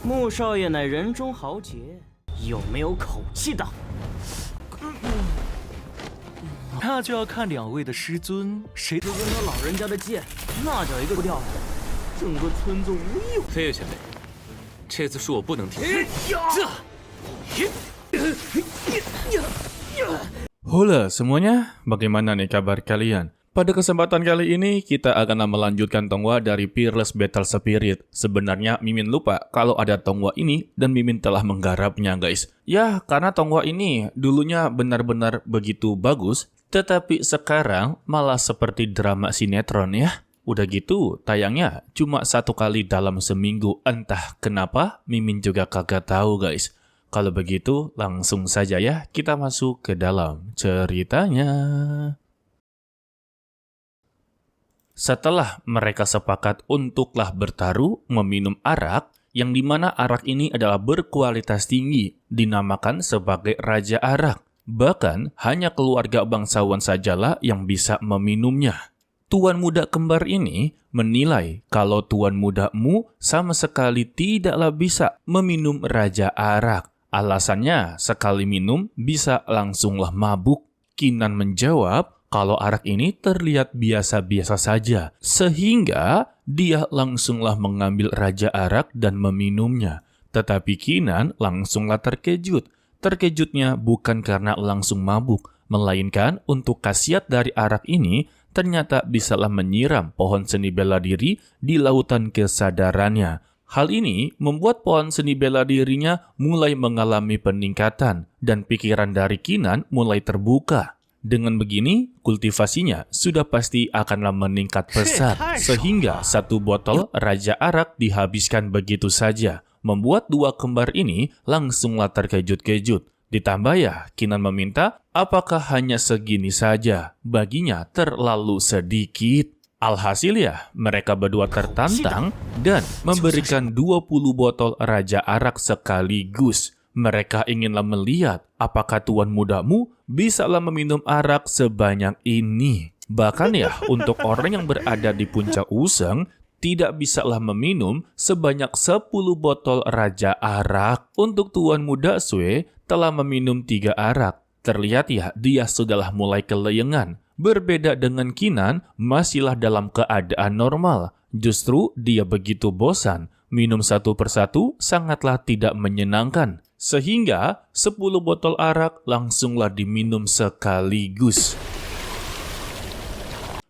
穆少爷乃人中豪杰，有没有口气的？那就要看两位的师尊谁只闻他老人家的剑，那叫一个调子，整个村子无一。飞跃前辈，这次恕我不能停。Halo semuanya, bagaimana nih kabar kalian? Pada kesempatan kali ini, kita akan melanjutkan Tonghua dari Peerless Battle Spirit. Sebenarnya Mimin lupa kalau ada Tonghua ini dan Mimin telah menggarapnya guys. Ya, karena Tonghua ini dulunya benar-benar begitu bagus, tetapi sekarang malah seperti drama sinetron ya. Udah gitu, tayangnya cuma 1 kali dalam seminggu. Entah kenapa, Mimin juga kagak tahu guys. Kalau begitu, langsung saja ya kita masuk ke dalam ceritanya. Setelah mereka sepakat untuklah bertaruh meminum arak, yang dimana arak ini adalah berkualitas tinggi, dinamakan sebagai Raja Arak. Bahkan hanya keluarga bangsawan sajalah yang bisa meminumnya. Tuan muda kembar ini menilai kalau tuan mudamu sama sekali tidaklah bisa meminum Raja Arak. Alasannya sekali minum bisa langsunglah mabuk. Kinan menjawab kalau arak ini terlihat biasa-biasa saja, sehingga dia langsunglah mengambil Raja Arak dan meminumnya. Tetapi Kinan langsunglah terkejut. Terkejutnya bukan karena langsung mabuk, melainkan untuk khasiat dari arak ini ternyata bisalah menyiram pohon seni bela diri di lautan kesadarannya. Hal ini membuat pohon seni bela dirinya mulai mengalami peningkatan dan pikiran dari Kinan mulai terbuka. Dengan begini, kultivasinya sudah pasti akanlah meningkat pesat, sehingga 1 botol Raja Arak dihabiskan begitu saja, membuat 2 kembar ini langsunglah terkejut-kejut. Ditambah ya, Kinan meminta apakah hanya segini saja, baginya terlalu sedikit. Alhasil ya, mereka berdua tertantang dan memberikan 20 botol Raja Arak sekaligus. Mereka inginlah melihat apakah tuan mudamu bisalah meminum arak sebanyak ini. Bahkan ya, untuk orang yang berada di puncak Wuseng, tidak bisalah meminum sebanyak 10 botol Raja Arak. Untuk tuan muda Sue telah meminum 3 arak. Terlihat ya, dia sudahlah mulai kelayangan. Berbeda dengan Kinan, masihlah dalam keadaan normal. Justru dia begitu bosan. Minum satu persatu sangatlah tidak menyenangkan. Sehingga 10 botol arak langsunglah diminum sekaligus.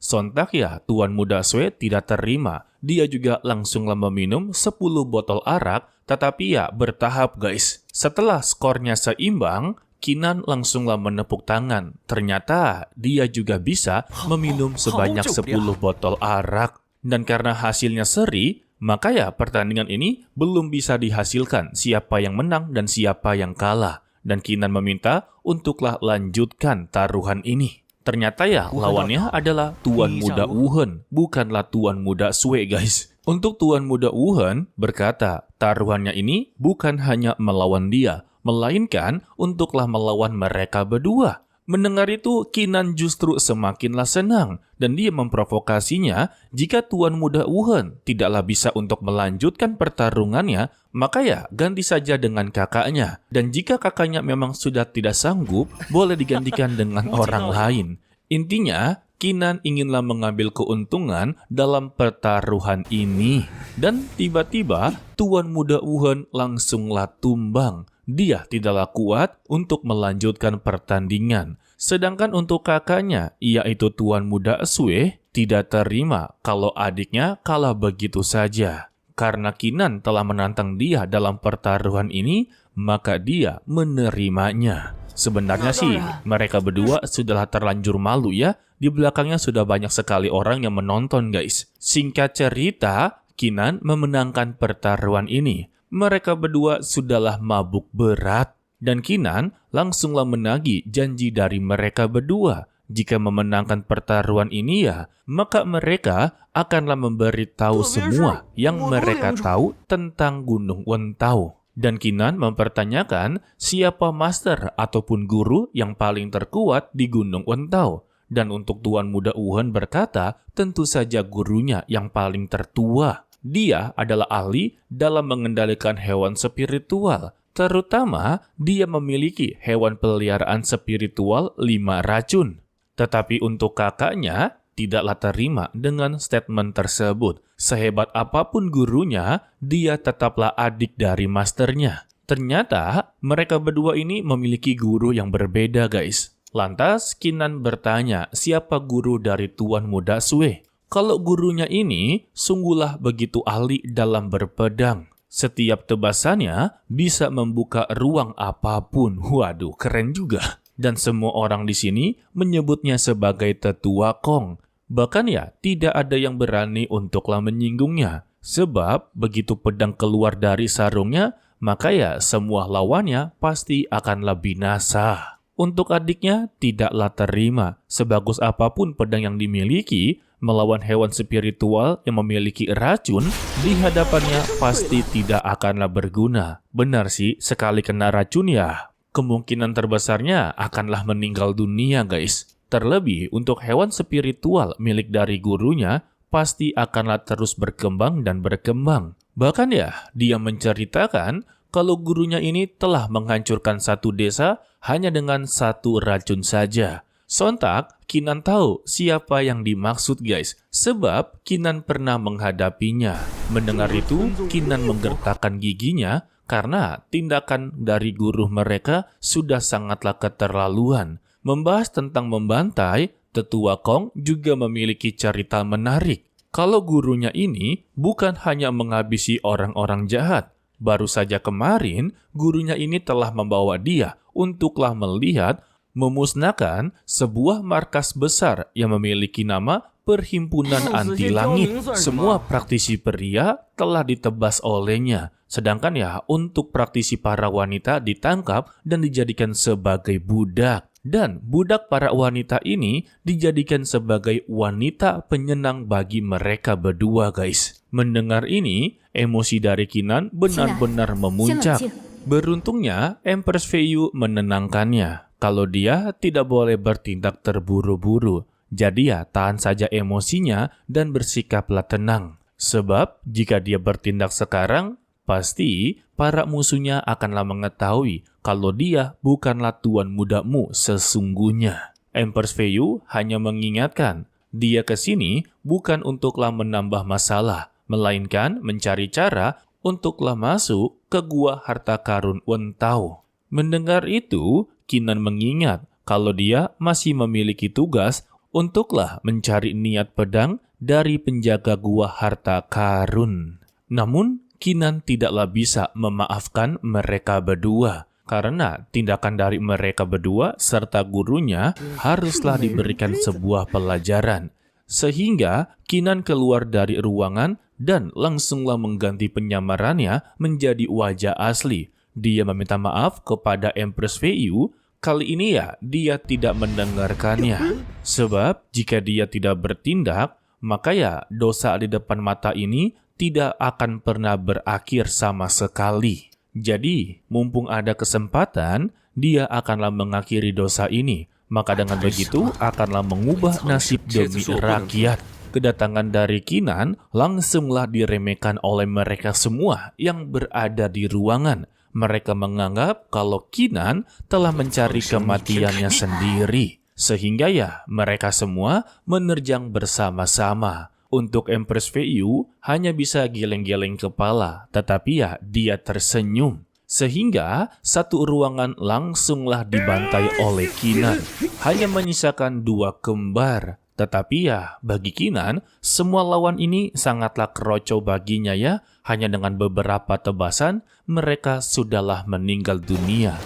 Sontak ya, tuan muda Sue tidak terima. Dia juga langsunglah meminum 10 botol arak, tetapi ya bertahap guys. Setelah skornya seimbang, Kinan langsunglah menepuk tangan. Ternyata dia juga bisa meminum sebanyak 10 botol arak. Dan karena hasilnya seri, maka ya pertandingan ini belum bisa dihasilkan siapa yang menang dan siapa yang kalah. Dan Kinan meminta untuklah lanjutkan taruhan ini. Ternyata ya lawannya adalah Tuan Muda Wuhen, bukanlah Tuan Muda Sue guys. Untuk Tuan Muda Wuhen berkata taruhannya ini bukan hanya melawan dia, melainkan untuklah melawan mereka berdua. Mendengar itu, Kinan justru semakinlah senang, dan dia memprovokasinya jika Tuan Muda Wuhen tidaklah bisa untuk melanjutkan pertarungannya, maka ya ganti saja dengan kakaknya. Dan jika kakaknya memang sudah tidak sanggup, boleh digantikan dengan orang lain. Intinya, Kinan inginlah mengambil keuntungan dalam pertaruhan ini. Dan tiba-tiba, Tuan Muda Wuhen langsunglah tumbang. Dia tidaklah kuat untuk melanjutkan pertandingan. Sedangkan untuk kakaknya, yaitu Tuan Muda Sue, tidak terima kalau adiknya kalah begitu saja. Karena Kinan telah menantang dia dalam pertaruhan ini, maka dia menerimanya. Sebenarnya sih, mereka berdua sudahlah terlanjur malu ya. Di belakangnya sudah banyak sekali orang yang menonton guys. Singkat cerita, Kinan memenangkan pertaruhan ini. Mereka berdua sudahlah mabuk berat. Dan Kinan langsunglah menagih janji dari mereka berdua. Jika memenangkan pertaruhan ini ya, maka mereka akanlah memberitahu semua yang mereka tahu tentang Gunung Wentau. Dan Kinan mempertanyakan siapa master ataupun guru yang paling terkuat di Gunung Wentau. Dan untuk Tuan Muda Wuhen berkata, tentu saja gurunya yang paling tertua. dia adalah ahli dalam mengendalikan hewan spiritual. Terutama, dia memiliki hewan peliharaan spiritual 5 racun. Tetapi untuk kakaknya, tidaklah terima dengan statement tersebut. Sehebat apapun gurunya, dia tetaplah adik dari masternya. Ternyata, mereka berdua ini memiliki guru yang berbeda, guys. Lantas, Kinan bertanya, siapa guru dari Tuan Muda Sue? Kalau gurunya ini, sungguhlah begitu ahli dalam berpedang. Setiap tebasannya bisa membuka ruang apapun. Waduh, keren juga. Dan semua orang di sini menyebutnya sebagai Tetua Kong. Bahkan ya, tidak ada yang berani untuklah menyinggungnya. Sebab begitu pedang keluar dari sarungnya, maka ya semua lawannya pasti akanlah binasa. Untuk adiknya tidaklah terima. Sebagus apapun pedang yang dimiliki, melawan hewan spiritual yang memiliki racun, di hadapannya pasti tidak akanlah berguna. Benar sih, sekali kena racun ya, kemungkinan terbesarnya akanlah meninggal dunia, guys. Terlebih untuk hewan spiritual milik dari gurunya, pasti akanlah terus berkembang dan berkembang. Bahkan ya, dia menceritakan kalau gurunya ini telah menghancurkan satu desa hanya dengan satu racun saja. Sontak, Kinan tahu siapa yang dimaksud, guys. Sebab Kinan pernah menghadapinya. Mendengar itu, Kinan menggertakkan giginya karena tindakan dari guru mereka sudah sangatlah keterlaluan. Membahas tentang membantai, Tetua Kong juga memiliki cerita menarik. Kalau gurunya ini bukan hanya menghabisi orang-orang jahat. Baru saja kemarin, gurunya ini telah membawa dia untuklah melihat memusnahkan sebuah markas besar yang memiliki nama Perhimpunan Anti Langit. Semua praktisi pria telah ditebas olehnya. Sedangkan ya, untuk praktisi para wanita ditangkap dan dijadikan sebagai budak. Dan budak para wanita ini dijadikan sebagai wanita penyenang bagi mereka berdua, guys. Mendengar ini, emosi dari Kinan benar-benar memuncak. Beruntungnya, Empress Feiyu menenangkannya. Kalau dia tidak boleh bertindak terburu-buru. Jadi ya, tahan saja emosinya dan bersikaplah tenang. Sebab jika dia bertindak sekarang, pasti para musuhnya akanlah mengetahui kalau dia bukanlah tuan mudamu sesungguhnya. Empress Feiyu hanya mengingatkan, dia ke sini bukan untuklah menambah masalah, melainkan mencari cara untuklah masuk ke gua harta karun Wen Tao. Mendengar itu, Kinan mengingat kalau dia masih memiliki tugas untuklah mencari niat pedang dari penjaga gua harta karun. Namun, Kinan tidaklah bisa memaafkan mereka berdua. Karena tindakan dari mereka berdua serta gurunya haruslah diberikan sebuah pelajaran. Sehingga Kinan keluar dari ruangan dan langsunglah mengganti penyamarannya menjadi wajah asli. Dia meminta maaf kepada Empress Feiyu. Kali ini ya, dia tidak mendengarkannya. Sebab jika dia tidak bertindak, maka ya dosa di depan mata ini tidak akan pernah berakhir sama sekali. Jadi, mumpung ada kesempatan, dia akanlah mengakhiri dosa ini. Maka dengan begitu, akanlah mengubah nasib demi rakyat. Kedatangan dari Kinan langsunglah diremehkan oleh mereka semua yang berada di ruangan. Mereka menganggap kalau Kinan telah mencari kematiannya sendiri. Sehingga ya, mereka semua menerjang bersama-sama. Untuk Empress Feiyu hanya bisa geleng-geleng kepala, tetapi ya dia tersenyum. Sehingga satu ruangan langsunglah dibantai oleh Kinan. Hanya menyisakan 2 kembar. Tetapi ya bagi Kinan, semua lawan ini sangatlah keroco baginya ya. Hanya dengan beberapa tebasan, mereka sudahlah meninggal dunia.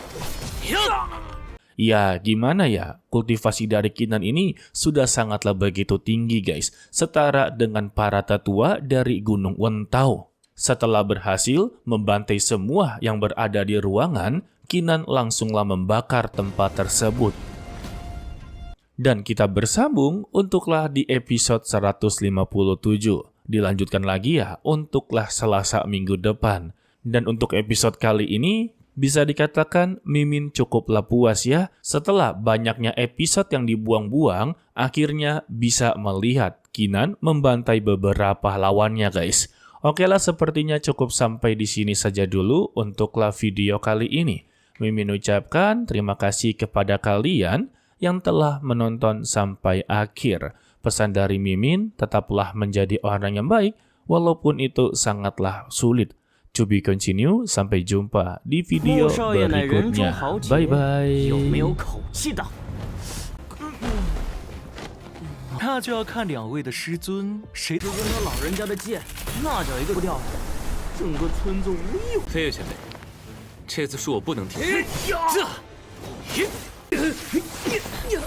Ya, gimana ya? Kultivasi dari Kinan ini sudah sangatlah begitu tinggi, guys. Setara dengan para tetua dari Gunung Wen Tao. Setelah berhasil membantai semua yang berada di ruangan, Kinan langsunglah membakar tempat tersebut. Dan kita bersambung untuklah di episode 157. Dilanjutkan lagi ya untuklah Selasa minggu depan. Dan untuk episode kali ini, bisa dikatakan Mimin cukuplah puas ya. Setelah banyaknya episode yang dibuang-buang, akhirnya bisa melihat Kinan membantai beberapa lawannya, guys. Oke lah, sepertinya cukup sampai di sini saja dulu untuklah video kali ini. Mimin ucapkan terima kasih kepada kalian yang telah menonton sampai akhir. Pesan dari Mimin, tetaplah menjadi orang yang baik, walaupun itu sangatlah sulit. To be continue, sampai jumpa di video 穆少爷乃人中 berikutnya. 豪杰， Bye bye. 有没有口气的？ 那就要看两位的师尊谁只问他老人家的剑，那叫一个不掉，整个村子无一。飞跃前辈，这次是我不能停。呀！